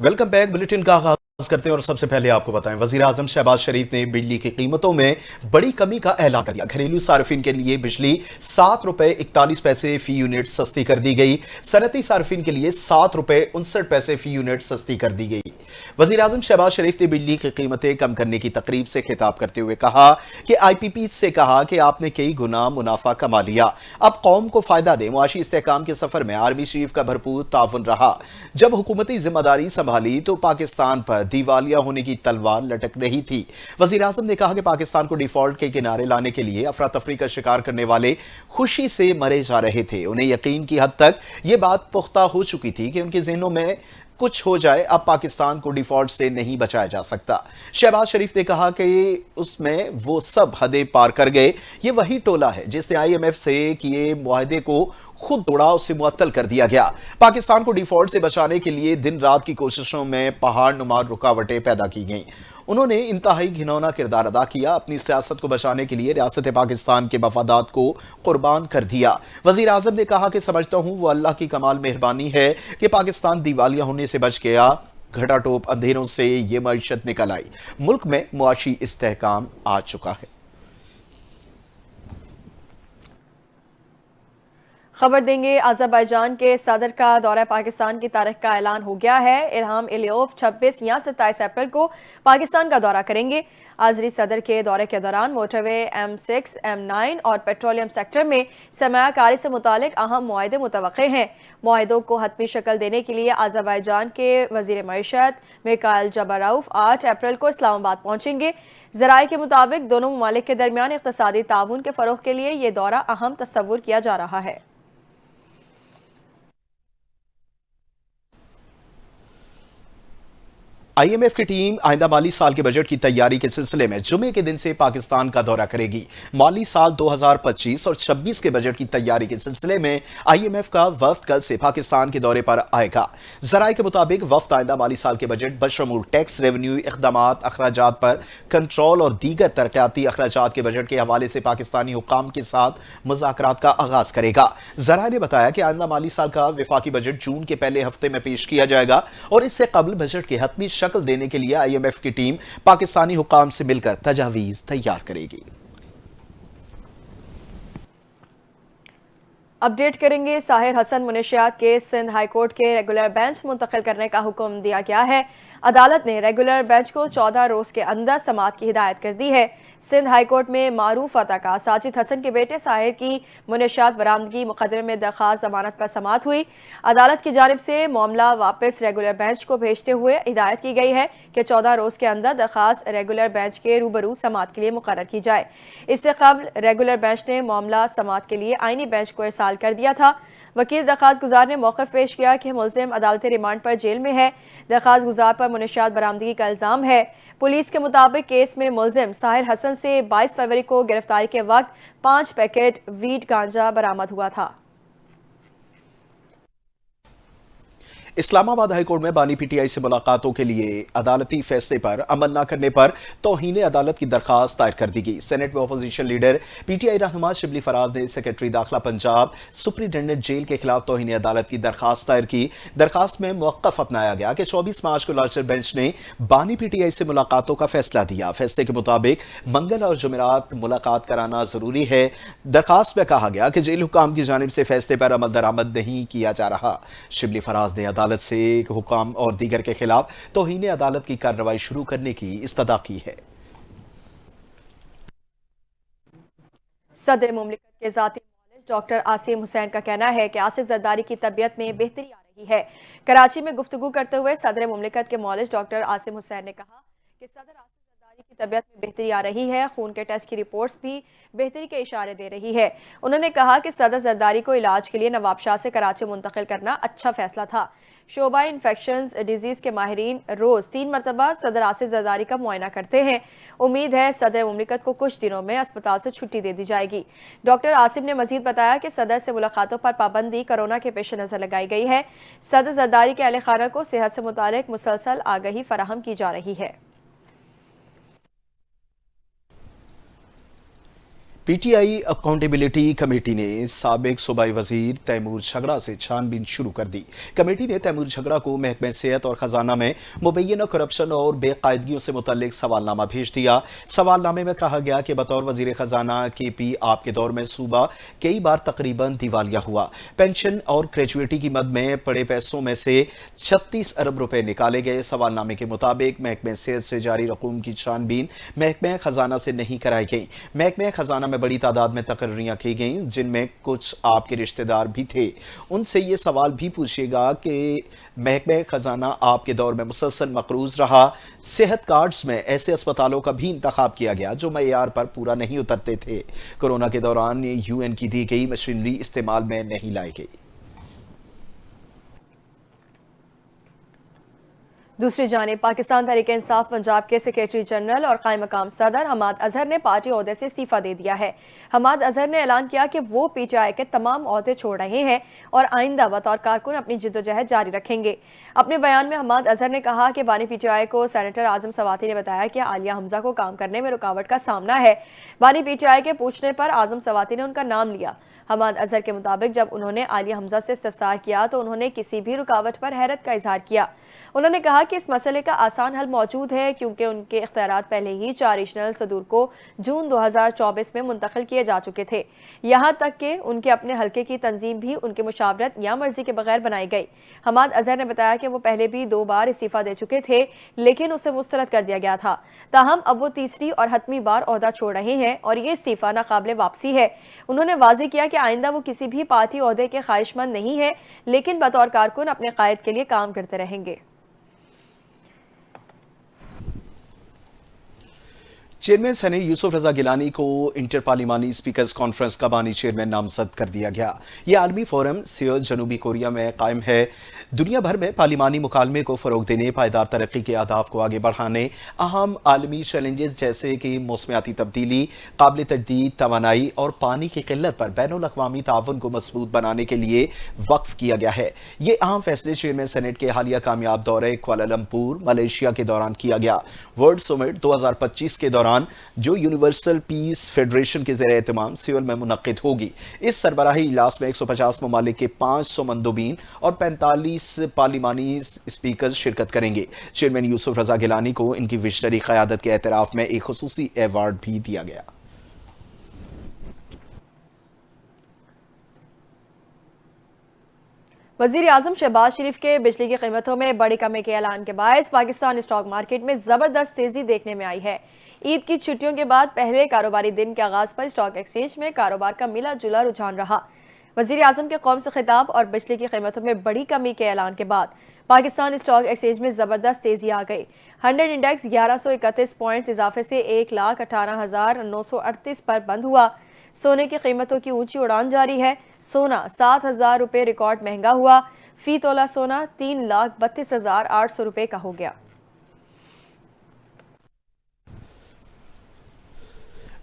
Welcome back. Bulletin का आगाज करते हैं और सबसे पहले आपको बताएं, वजीर आजम शहबाज शरीफ ने बिजली की कीमतों में बड़ी कमी का ऐलान कर दिया। घरेलू सार्फिन के लिए बिजली ₹7.41 फी यूनिट सस्ती कर दी गई। सनती सार्फिन के लिए ₹7.59 फी यूनिट सस्ती कर दी गई। वजीर आजम शहबाज शरीफ ने बिजली की कीमतें कम करने की तकरीब से खिताब करते हुए कहा कि IPP से कहा कि आपने कई गुना मुनाफा कमा लिया, अब कौम को फायदा दे। मुआशी इस्तेहकाम के सफर में आर्मी चीफ का भरपूर ताउन रहा। जब हुकूमती जिम्मेदारी संभाली तो पाकिस्तान पर दिवालिया होने की तलवार लटक रही थी। वजीर आजम ने कहा कि पाकिस्तान को डिफॉल्ट के किनारे लाने के लिए अफरा तफरी का शिकार करने वाले खुशी से मरे जा रहे थे। उन्हें यकीन की हद तक यह बात पुख्ता हो चुकी थी कि उनके जहनों में कुछ हो जाए, अब पाकिस्तान को डिफॉल्ट से नहीं बचाया जा सकता। शहबाज शरीफ ने कहा कि उसमें वो सब हदें पार कर गए। ये वही टोला है जिसने IMF से किए मुआहदे को खुद तोड़ा, उससे मुअत्तल कर दिया गया। पाकिस्तान को डिफॉल्ट से बचाने के लिए दिन रात की कोशिशों में पहाड़ नुमा रुकावटें पैदा की गईं। उन्होंने इंतहाई घिनौना किरदार अदा किया, अपनी सियासत को बचाने के लिए रियासत पाकिस्तान के मफादात को कुर्बान कर दिया। वजीर आजम ने कहा कि समझता हूं वो अल्लाह की कमाल मेहरबानी है कि पाकिस्तान दिवालिया होने से बच गया। घटाटोप अंधेरों से ये मईशत निकल आई, मुल्क में मुआशी इस्तेहकाम आ चुका है। खबर देंगे, अज़रबैजान के सदर का दौरा पाकिस्तान की तारीख का ऐलान हो गया है। इल्हाम अलीयेव 26 या 27 अप्रैल को पाकिस्तान का दौरा करेंगे। आज़री सदर के दौरे के दौरान मोटरवे M6, M9 और पेट्रोलियम सेक्टर में सरमायाकारी से मुतालिक अहम मुआहदे मुतवक्के हैं। मुआहदों को हतमी शक्ल देने के लिए अज़रबैजान के वज़ीर मईशत मिकाइल जबरऊफ 8 अप्रैल को इस्लामाबाद पहुंचेंगे। ज़राए के मुताबिक दोनों ममालिक के दरमियान इक़्तिसादी ताउन के फ़रोग़ के लिए ये दौरा अहम तस्वुर किया जा रहा है। IMF की टीम आइंदा माली साल के बजट की तैयारी के सिलसिले में जुमे के दिन से पाकिस्तान का दौरा करेगी। माली साल 2025 और 26 के बजट की तैयारी के सिलसिले में IMF का वफ्द कल से पाकिस्तान के दौरे पर आएगा। जराये के मुताबिक वफ्द आइंदा माली साल के बजट बशमूल टैक्स, रेवेन्यू, इक़दामात, अखराजात पर कंट्रोल और दीगर तरक्याती अखराजात के बजट के हवाले से पाकिस्तानी हुकाम के साथ मुज़ाकरात का आगाज करेगा। जराये ने बताया कि आइंदा माली साल का विफाकी बजट जून के पहले हफ्ते में पेश किया जाएगा और इससे कबल बजट के हतमी शक्ल देने के लिए IMF की टीम पाकिस्तानी हुकाम से मिलकर तजावीज तैयार करेगी। अपडेट करेंगे, साहिर हसन मुनशियात के सिंध हाईकोर्ट के रेगुलर बेंच मुंतकिल करने का हुक्म दिया गया है। अदालत ने रेगुलर बेंच को 14 रोज के अंदर समाअत की हिदायत कर दी है। सिंध हाईकोर्ट में मारूफ अतका साजिद हसन के बेटे साहिर की मुनशियात बरामदगी मुकदमे में दरखास्त जमानत पर समाअत हुई। अदालत की जानिब से मामला वापस रेगुलर बेंच को भेजते हुए हिदायत की गई है कि 14 रोज के अंदर दरखास्त रेगुलर बेंच के रूबरू समाअत के लिए मुकर्रर की जाए। इससे कबल रेगुलर बेंच ने मामला समाअत के लिए आईनी बेंच को इरसाल कर दिया था। वकील दरखास्त गुजार ने मौक़िफ़ पेश किया कि मुल्ज़िम अदालती रिमांड पर जेल में है। दरखास्त गुजार पर मुनशियात बरामदगी का इल्ज़ाम है। पुलिस के मुताबिक केस में मुल्ज़िम साहिर हसन से 22 फरवरी को गिरफ्तारी के वक्त 5 पैकेट वीट गांजा बरामद हुआ था। इस्लामाबाद हाईकोर्ट में बानी PTI से मुलाकातों के लिए अदालती फैसले पर अमल न करने पर तौहीन अदालत की दरखास्त दायर कर दी गई। सेनेट में अपोजिशन लीडर PTI रहनुमा शिबली फराज ने सेक्रेटरी दाखिला पंजाब सुप्रिंटेंडेंट जेल के खिलाफ तौहीन अदालत की दरखास्त दायर की। दरखास्त में मौक़िफ़ अपनाया गया कि 24 मार्च को लार्जर बेंच ने बानी PTI से मुलाकातों का फैसला दिया। फैसले के मुताबिक मंगल और जुमेरात मुलाकात कराना जरूरी है। दरखास्त में कहा गया कि जेल हुकाम की जानिब से फैसले पर अमल दरामद नहीं किया जा रहा। शिबली फराज ने अदालत से हुकाम और दीगर के खिलाफ तौहीन अदालत की कार्रवाई शुरू करने की इस्तदा की है। सदर मुमलिकत के ज़ाती मौलिज डॉक्टर आसिम हुसैन का कहना है कि आसिफ जरदारी की तबीयत में बेहतरी आ रही है। कराची में गुफ्तगू करते हुए सदर मुमलिकत के मौलिज डॉक्टर आसिम हुसैन ने कहा कि सदर आसिफ जरदारी की तबीयत में बेहतरी आ रही है। खून के टेस्ट की रिपोर्ट्स भी बेहतरी के इशारे दे रही है। उन्होंने कहा कि सदर जरदारी को इलाज के लिए नवाब शाह से कराची मुंतकिल करना अच्छा फैसला था। शोबा इन्फेक्शंस डिजीज के माहिरीन रोज 3 मरतबा सदर आसिफ जरदारी का मुआयना करते हैं। उम्मीद है सदर मुमलिकत को कुछ दिनों में अस्पताल से छुट्टी दे दी जाएगी। डॉक्टर आसिफ ने मजीद बताया कि सदर से मुलाकातों पर पाबंदी कोरोना के पेश नजर लगाई गई है। सदर जरदारी के अहले खाना को सेहत से मुतालिक मुसलसल आगाही फराहम की जा रही है। पीटीआई अकाउंटेबिलिटी कमेटी ने साबिक सूबाई वजीर तैमूर झगड़ा से छानबीन शुरू कर दी। कमेटी ने तैमूर झगड़ा को महकमे सेहत और खजाना में मुबैना करप्शन और बेकायदगियों से मुतल्लिक सवालनामा भेज दिया। सवालनामे में कहा गया कि बतौर वजीर खजाना केपी आपके दौर में सूबा कई बार तकरीबन दिवालिया हुआ। पेंशन और ग्रेजुएटी की मद में पड़े पैसों में से 36 अरब रुपए निकाले गए। सवालनामे के मुताबिक महकमे सेहत से जारी रकूम की छानबीन महकमे खजाना से नहीं कराई गई। महकमे खजाना में बड़ी तादाद में तकर्रियां की गईं, जिनमें कुछ आपके रिश्तेदार भी थे। उनसे ये सवाल भी पूछेगा कि महकमे खजाना आपके दौर में मुसलसल मकरूज रहा। सेहत कार्ड्स में ऐसे अस्पतालों का भी इंतखाब किया गया जो मयार पर पूरा नहीं उतरते थे। कोरोना के दौरान यूएन की दी गई मशीनरी इस्तेमाल में नहीं लाई गई। दूसरी जानिब पाकिस्तान तहरीक-ए-इंसाफ पंजाब के सेक्रेटरी जनरल और कायम मकाम सदर हमाद अजहर ने पार्टी ओहदे से इस्तीफा दे दिया है। हमाद अजहर ने ऐलान किया कि वो पीटीआई के तमाम ओहदे छोड़ रहे हैं और आइंदा बतौर कारकुन अपनी जिद्दोजहद जारी रखेंगे। अपने बयान में हमाद अजहर ने कहा कि बानी पीटीआई को सेनेटर आजम सवाती ने बताया कि आलिया हमजा को काम करने में रुकावट का सामना है। बानी पीटीआई के पूछने पर आजम सवाती ने उनका नाम लिया। हमाद अजहर के मुताबिक जब उन्होंने आलिया हमजा से इस्तफसार किया तो उन्होंने किसी भी रुकावट पर हैरत का इजहार किया। उन्होंने कहा कि इस मसले का आसान हल मौजूद है क्योंकि उनके इख्तियारात पहले ही 4 रीजनल सदूर को जून 2024 में मुंतकिल किए जा चुके थे। यहाँ तक कि उनके अपने हल्के की तंजीम भी उनकी मुशावरत या मर्जी के बगैर बनाई गई। हमाद अजहर ने बताया कि वो पहले भी 2 बार इस्तीफा दे चुके थे लेकिन उसे मुस्तरद कर दिया गया था। ताहम अब वो तीसरी और हतमी बार ओहदा छोड़ रहे हैं और ये इस्तीफा नाकाबिले वापसी है। उन्होंने वाज़ेह किया कि आइंदा वो किसी भी पार्टी ओहदे के ख्वाहिशमंद नहीं है लेकिन बतौर कारकुन अपने कायद के लिए काम करते रहेंगे। चेयरमैन सेनेट यूसुफ रजा गिलानी को इंटर पार्लिमानी स्पीकर्स कॉन्फ्रेंस का बानी चेयरमैन नामजद कर दिया गया। यह आलमी फोरम सियोल जनूबी कोरिया में कायम है। दुनिया भर में पार्लिमानी मुकालमे को फरोग देने, पायदार तरक्की के अहदाफ को आगे बढ़ाने, अहम आलमी चैलेंजेस जैसे कि मौसमियाती तब्दीली, काबिल तजदीद तवानाई और पानी की किल्लत पर बैनुल अक़वामी ताउन को मजबूत बनाने के लिए वक्फ किया गया है। ये अहम फैसले चेयरमैन सेनेट के हालिया कामयाब दौरे कुआलालंपुर मलेशिया के दौरान किया गया। वर्ल्ड समिट 2025 के दौरान जो यूनिवर्सल पीस फेडरेशन के ज़रिए एहतमाम सियोल में मुनक्किद होगी। इस सरबराही इजलास में 150 ममालिक के 500 मंदूबीन और 45 पार्लिमानी स्पीकर शिरकत करेंगे। चेयरमैन यूसुफ रजा गिलानी को इनकी विजनरी क़यादत के एतराफ़ में एक खुसूसी एवार्ड भी दिया गया। वज़ीर आज़म शहबाज शरीफ के बिजली की कीमतों में बड़ी कमी के ऐलान के बायस पाकिस्तान स्टॉक मार्केट में ज़बरदस्त तेज़ी देखने में आई है। ईद की छुट्टियों के बाद पहले कारोबारी दिन के आगाज पर स्टॉक एक्सचेंज में कारोबार का मिला जुला रुझान रहा। वज़ीर आज़म के कौम से खिताब और बिजली की कीमतों में बड़ी कमी के ऐलान के बाद पाकिस्तान स्टॉक एक्सचेंज में ज़बरदस्त तेज़ी आ गई। 100 इंडेक्स 1131 पॉइंट्स इजाफे से 1,18,938 पर बंद हुआ। सोने की कीमतों की ऊंची उड़ान जारी है। सोना 7,000 रुपये रिकॉर्ड महंगा हुआ। फी तोला सोना 3,32,800 रुपये का हो गया।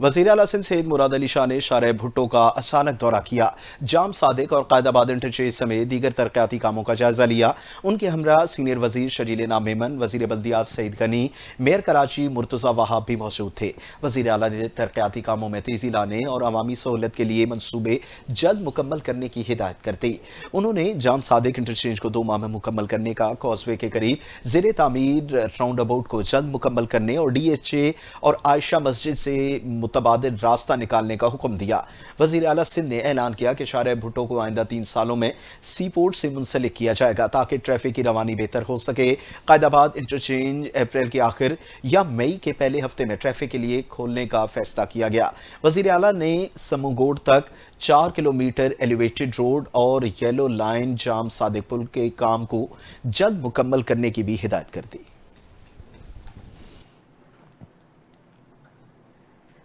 वज़ीर आला सिंध सैयद मुराद अली शाह ने शारह भुट्टो का अचानक दौरा किया। जाम सादिक और कायदाबाद इंटरचेंज समेत दीगर तरक्याती कामों का जायजा लिया। उनके हमरा सीनियर वजीर शजील नाम मेमन, वजीर बल्दियात सईद गनी, मेयर कराची मुर्तज़ा वहाब भी मौजूद थे। वज़ीर आला ने तरक्याती कामों में तेजी लाने और अवामी सहूलत के लिए मनसूबे जल्द मुकम्मल करने की हिदायत कर दी। उन्होंने जाम सादिक इंटरचेंज को 2 माह में मुकम्मल करने का, कॉजवे के करीब ज़ेरे तामीर राउंड अबाउट को जल्द मुकम्मल करने और DHA और आयशा मस्जिद से मुतबादिल रास्ता निकालने का हुक्म दिया। वज़ीर आला सिंध ने ऐलान किया कि शारह भुट्टो को आइंदा 3 सालों में सी पोर्ट से मुंसलिक किया जाएगा ताकि ट्रैफिक की रवानी बेहतर हो सके। कायदाबाद इंटरचेंज अप्रैल के आखिर या मई के पहले हफ्ते में ट्रैफिक के लिए खोलने का फैसला किया गया। वज़ीर आला ने समूगोड तक 4 किलोमीटर एलिवेटेड रोड और येलो लाइन जाम सादिक पुल के काम को जल्द मुकम्मल करने की भी हिदायत कर दी।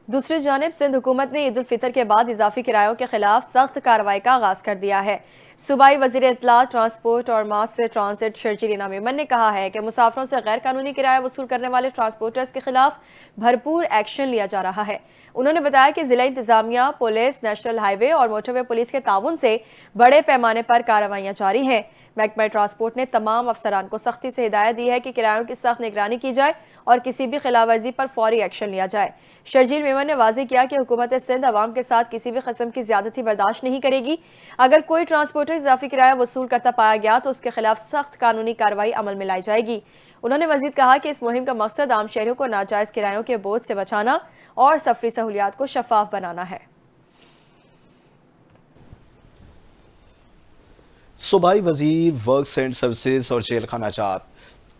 दूसरी जानिब सिंध हुकूमत ने ईद उल फितर के बाद इजाफी किरायों के खिलाफ सख्त कार्रवाई का आगाज कर दिया है। सूबाई वज़ीर इत्तलात, ट्रांसपोर्ट और मास ट्रांसिट शर्जील नाम मेमन ने कहा है कि मुसाफिरों से गैर कानूनी किराया वसूल करने वाले ट्रांसपोर्टर्स के खिलाफ भरपूर एक्शन लिया जा रहा है। उन्होंने बताया कि जिला इंतजामिया, पुलिस, नेशनल हाईवे और मोटरवे पुलिस के ताउन से बड़े पैमाने पर कार्रवाइयां जारी हैं। محکمہ ٹرانسپورٹ نے تمام افسران کو سختی سے ہدایت دی ہے کہ کرایوں کی سخت نگرانی کی جائے اور کسی بھی خلاف ورزی پر فوری ایکشن لیا جائے۔ شرجیل میمن نے واضح کیا کہ حکومت سندھ عوام کے ساتھ کسی بھی قسم کی زیادتی برداشت نہیں کرے گی۔ اگر کوئی ٹرانسپورٹر اضافی کرایہ وصول کرتا پایا گیا تو اس کے خلاف سخت قانونی کارروائی عمل میں لائی جائے گی۔ انہوں نے مزید کہا کہ اس مہم کا مقصد عام شہریوں کو ناجائز کرایوں کے بوجھ سے بچانا اور سفری سہولیات کو شفاف بنانا ہے۔ صوبائی وزیر ورکس اینڈ سروسز اور جیل خانہ جات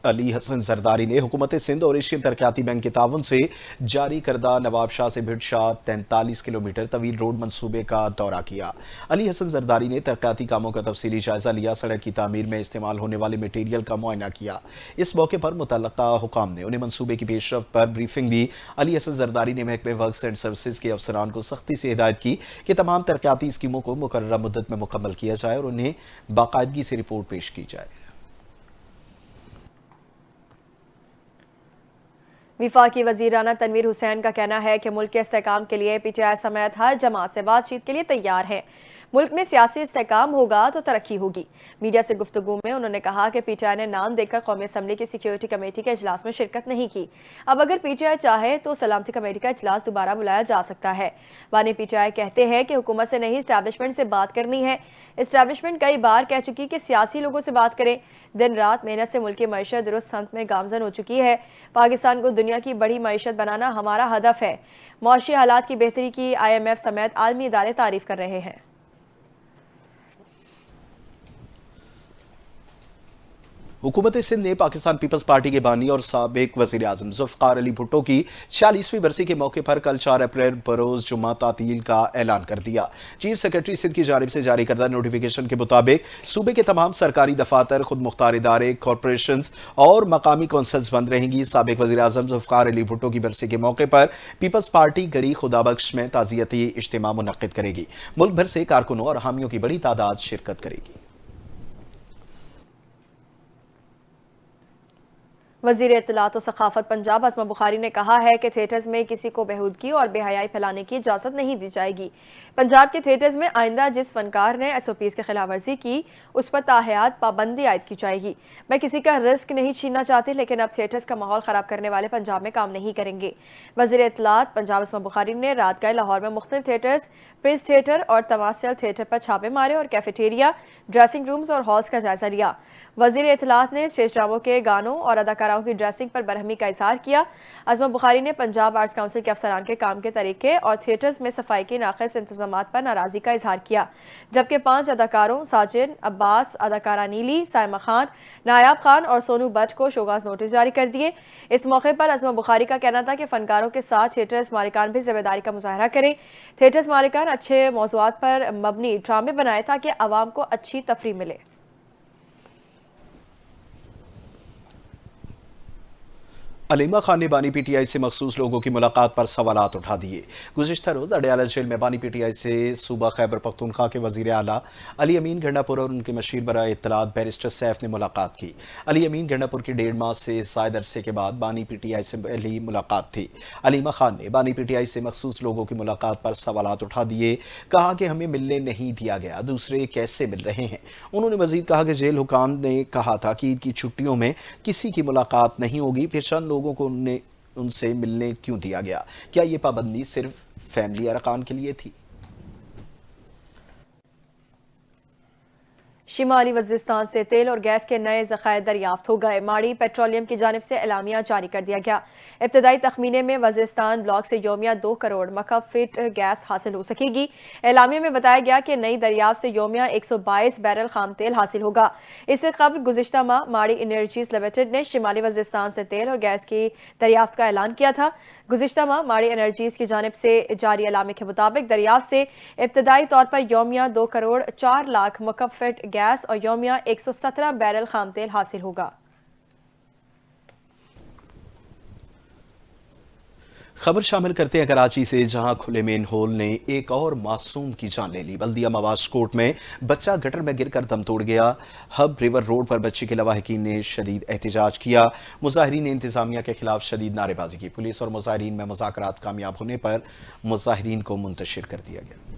علی حسن زرداری نے حکومت سندھ اور ایشین ترقیاتی بینک کے تعاون سے جاری کردہ نواب شاہ سے بھٹ شاہ 43 کلومیٹر طویل روڈ منصوبے کا دورہ کیا۔ علی حسن زرداری نے ترقیاتی کاموں کا تفصیلی جائزہ لیا، سڑک کی تعمیر میں استعمال ہونے والے میٹیریل کا معائنہ کیا۔ اس موقع پر متعلقہ حکام نے انہیں منصوبے کی پیش رفت پر بریفنگ دی۔ علی حسن زرداری نے محکمہ ورکس اینڈ سروسز کے افسران کو سختی سے ہدایت کی کہ تمام ترقیاتی اسکیموں کو مقررہ مدت میں مکمل کیا جائے اور انہیں باقاعدگی سے رپورٹ پیش کی جائے۔ وفاقی وزیر رانا تنویر حسین کا کہنا ہے کہ ملک کے استحکام کے لیے پی ٹی آئی سمیت ہر جماعت سے بات چیت کے لیے تیار ہیں۔ ملک میں سیاسی استحکام ہوگا تو ترقی ہوگی۔ میڈیا سے گفتگو میں انہوں نے کہا کہ پی ٹی آئی نے نام دے کر قومی اسمبلی کی سیکیورٹی کمیٹی کے اجلاس میں شرکت نہیں کی۔ اب اگر پی ٹی آئی چاہے تو سلامتی کمیٹی کا اجلاس دوبارہ بلایا جا سکتا ہے۔ بانی پی ٹی آئی کہتے ہیں کہ حکومت سے نہیں اسٹیبلشمنٹ سے بات کرنی ہے۔ اسٹیبلشمنٹ کئی بار کہہ چکی کہ سیاسی لوگوں سے بات کریں۔ دن رات محنت سے ملک کی معیشت درست سمت میں گامزن ہو چکی ہے۔ پاکستان کو دنیا کی بڑی معیشت بنانا ہمارا ہدف ہے۔ معاشی حالات کی بہتری کی آئی ایم ایف سمیت عالمی ادارے تعریف کر رہے ہیں۔ حکومت سندھ نے پاکستان پیپلز پارٹی کے بانی اور سابق وزیر اعظم ذوالفقار علی بھٹو کی 46ویں برسی کے موقع پر کل 4 اپریل بروز جمعہ تعطیل کا اعلان کر دیا۔ چیف سیکرٹری سندھ کی جانب سے جاری کردہ نوٹیفیکیشن کے مطابق صوبے کے تمام سرکاری دفاتر، خود مختار ادارے، کارپوریشنز اور مقامی کونسلز بند رہیں گی۔ سابق وزیر اعظم ذوالفقار علی بھٹو کی برسی کے موقع پر پیپلز پارٹی گڑی خدا بخش میں تعزیتی اجتماع منعقد کرے گی۔ ملک بھر سے کارکنوں اور حامیوں کی بڑی تعداد شرکت کرے گی۔ وزیر اطلاعات و ثقافت پنجاب اسما بخاری نے کہا ہے کہ تھیٹرز میں کسی کو بےہودگی اور بے حیائی پھیلانے کی اجازت نہیں دی جائے گی۔ پنجاب کے تھیٹرز میں آئندہ جس فنکار نے ایس او پیز کی خلاف ورزی کی اس پر تاحیات پابندی عائد کی جائے گی۔ میں کسی کا رزق نہیں چھیننا چاہتی، لیکن اب تھیٹرز کا ماحول خراب کرنے والے پنجاب میں کام نہیں کریں گے۔ وزیر اطلاعات پنجاب اسما بخاری نے رات گئے لاہور میں مختلف تھیٹرز، پرنس تھیٹر اور تماسیل تھیٹر پر چھاپے مارے اور کیفیٹیریا، ڈریسنگ رومز اور ہالز کا جائزہ لیا۔ وزیر اطلاعات نے اسٹیج ڈراموں کے گانوں اور اداکاراؤں کی ڈریسنگ پر برہمی کا اظہار کیا۔ اسما بخاری نے پنجاب آرٹس کونسل کے افسران کے کام کے طریقے اور تھیٹرز میں صفائی کے ناقص انتظامات پر ناراضی کا اظہار کیا، جبکہ 5 اداکاروں ساجد عباس، اداکارہ نیلی، سائمہ خان، نایاب خان اور سونو بٹ کو شوکاز نوٹس جاری کر دیے۔ اس موقع پر اسما بخاری کا کہنا تھا کہ فنکاروں کے ساتھ تھیٹرز مالکان بھی ذمہ داری کا مظاہرہ کریں۔ تھیٹرز مالکان اچھے موضوعات پر مبنی ڈرامے بنائیں تاکہ عوام کو اچھی تفریح ملے۔ علیمہ خان نے بانی پی ٹی آئی سے مخصوص لوگوں کی ملاقات پر سوالات اٹھا دیے۔ گزشتہ روز اڈیالہ جیل میں بانی پی ٹی آئی سے صوبہ خیبر پختونخوا کے وزیر اعلیٰ علی امین گنڈا پور اور ان کے مشیر برائے اطلاعات بیرسٹر سیف نے ملاقات کی۔ علی امین گنڈا پور کی 1.5 ماہ سے زائد عرصے کے بعد بانی پی ٹی آئی سے پہلی ملاقات تھی۔ علیمہ خان نے بانی پی ٹی آئی سے مخصوص لوگوں کی ملاقات پر سوالات اٹھا دیے، کہا کہ ہمیں ملنے نہیں دیا گیا، دوسرے کیسے مل رہے ہیں۔ انہوں نے مزید کہا کہ جیل حکام نے کہا تھا کہ عید کی چھٹیوں میں کسی کی ملاقات نہیں ہوگی، پھر چند لوگوں کو ان سے ملنے کیوں دیا گیا؟ کیا یہ پابندی صرف فیملی ارکان کے لیے تھی؟ شمالی وزیرستان سے تیل اور گیس کے نئے ذخائر دریافت ہو گئے۔ ماڑی پیٹرولیم کی جانب سے اعلامیہ جاری کر دیا گیا۔ ابتدائی تخمینے میں وزیرستان بلاک سے یومیہ 2 کروڑ مکعب فٹ گیس حاصل ہو سکے گی۔ اعلامیہ میں بتایا گیا کہ نئی دریافت سے یومیہ 122 بیرل خام تیل حاصل ہوگا۔ اس سے قبل گزشتہ ماہ ماڑی انرجیز لمیٹڈ نے شمالی وزیرستان سے تیل اور گیس کی دریافت کا اعلان کیا تھا۔ گزشتہ ماہ ماڑی انرجیز کی جانب سے جاری اعلامیہ کے مطابق دریافت سے ابتدائی طور پر یومیہ 2 کروڑ 4 لاکھ مکعب فٹ گیس اور یومیہ 117 بیرل خام تیل حاصل ہوگا۔ خبر شامل کرتے ہیں کراچی سے، جہاں کھلے مین ہول نے ایک اور معصوم کی جان لے لی۔ بلدیہ مواز کوٹ میں بچہ گٹر میں گر کر دم توڑ گیا۔ ہب ریور روڈ پر بچے کے لواحقین نے شدید احتجاج کیا۔ مظاہرین نے انتظامیہ کے خلاف شدید نعرے بازی کی۔ پولیس اور مظاہرین میں مذاکرات کامیاب ہونے پر مظاہرین کو منتشر کر دیا گیا۔